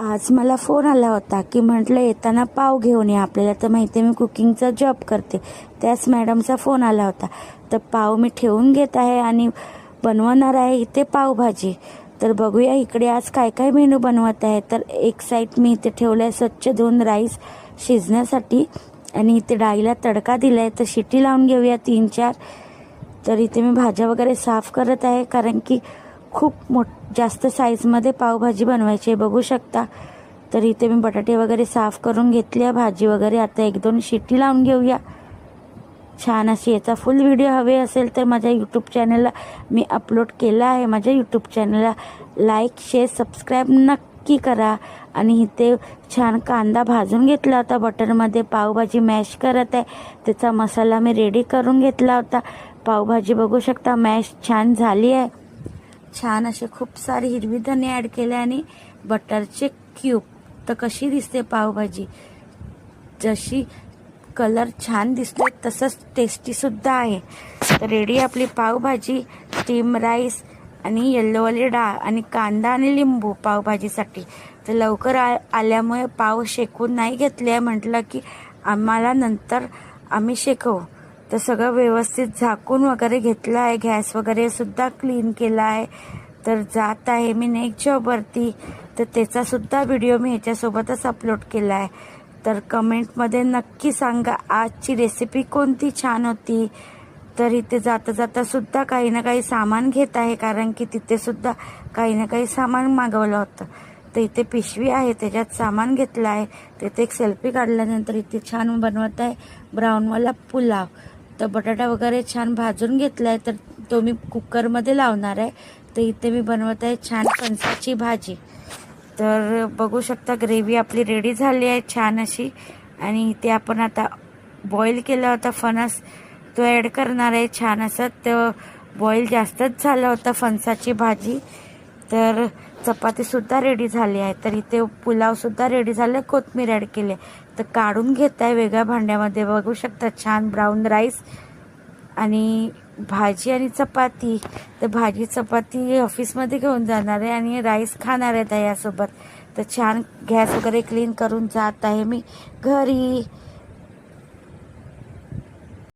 आज मला फोन आला होता की म्हटलं येताना पाव घेऊन या आपल्याला. तर माहिती आहे मी कुकिंगचा जॉब करते, त्याच मॅडमचा फोन आला होता. तर पाव मी ठेवून घेत आहे आणि बनवणार आहे इथे पावभाजी. तर बघूया इकडे आज काय काय मेनू बनवत आहे. तर एक साईड मी इथे ठेवलं आहे स्वच्छ धुवून राईस शिजण्यासाठी आणि इथे डाळीला तडका दिला आहे. तर शिटी लावून घेऊया 3-4. तर इथे मी भाज्या वगैरे साफ करत आहे कारण की खूप जास्त साईजमध्ये पावभाजी बनवायची आहे, बघू शकता. तर इथे मी बटाटे वगैरे साफ करून घेतले, भाजी वगैरे. आता 1-2 शिट्टी लावून घेऊया छान अशी. याचा फुल व्हिडिओ हवे असेल तर माझ्या यूट्यूब चॅनलला मी अपलोड केला आहे. माझ्या यूट्यूब चॅनलला लाईक, शेअर, सबस्क्राईब नक्की करा. आणि इथे छान कांदा भाजून घेतला होता बटरमध्ये. पावभाजी मॅश करत आहे, त्याचा मसाला मी रेडी करून घेतला होता. पावभाजी बघू शकता मॅश छान झाली आहे. छान असे खूप सारे हिरवी धने ॲड केले आणि बटरचे क्यूब. तर कशी दिसते पावभाजी, जशी कलर छान दिसतो तसंच टेस्टी सुद्धा आहे. तर रेडी आपली पावभाजी, स्टीम राईस आणि येल्लोवाली डाळ आणि कांदा आणि लिंबू पावभाजीसाठी. तर लवकर आल्यामुळे पाव शेकून नाही घेतले, म्हटलं की आम्हाला नंतर आम्ही शेकवू. तर सगळं व्यवस्थित झाकून वगैरे घेतलं आहे. गॅस वगैरे सुद्धा क्लीन केला आहे. तर जात आहे मी नेक्स्ट जॉबवरती. तर त्याचा सुद्धा व्हिडिओ मी ह्याच्यासोबतच अपलोड केला आहे. तर कमेंटमध्ये नक्की सांगा आजची रेसिपी कोणती छान होती. तर इथे जाता जाता सुद्धा काही ना काही सामान घेत आहे कारण की तिथे सुद्धा काही ना काही सामान मागवलं होतं. तर इथे पिशवी आहे, त्याच्यात सामान घेतलं आहे. तिथे एक सेल्फी काढल्यानंतर इथे छान बनवत आहे ब्राऊनवाला पुलाव. तर बटाटा वगैरे छान भाजून घेतला आहे, तर तो मी कुकरमध्ये लावणार आहे. तर इथे मी बनवत आहे छान फणसाची भाजी. तर बघू शकता ग्रेव्ही आपली रेडी झाली आहे छान अशी. आणि इथे आपण आता बॉईल केला होता फणस, तो ॲड करणार आहे छान असं. तर बॉईल जास्तच झाला होता फणसाची भाजी. तर चपातीसुद्धा रेडी झाली आहे. तर इथे पुलावसुद्धा रेडी झालं, कोथिंबीर ॲड केली. तर काढून घेत आहे वेगळ्या भांड्यामध्ये. बघू शकता छान ब्राऊन राईस आणि भाजी आणि चपाती. तर भाजी चपाती ऑफिसमध्ये घेऊन जाणार आहे आणि राईस खाणार आहे दह्यासोबत. तर छान गॅस वगैरे क्लीन करून जात आहे मी घरी.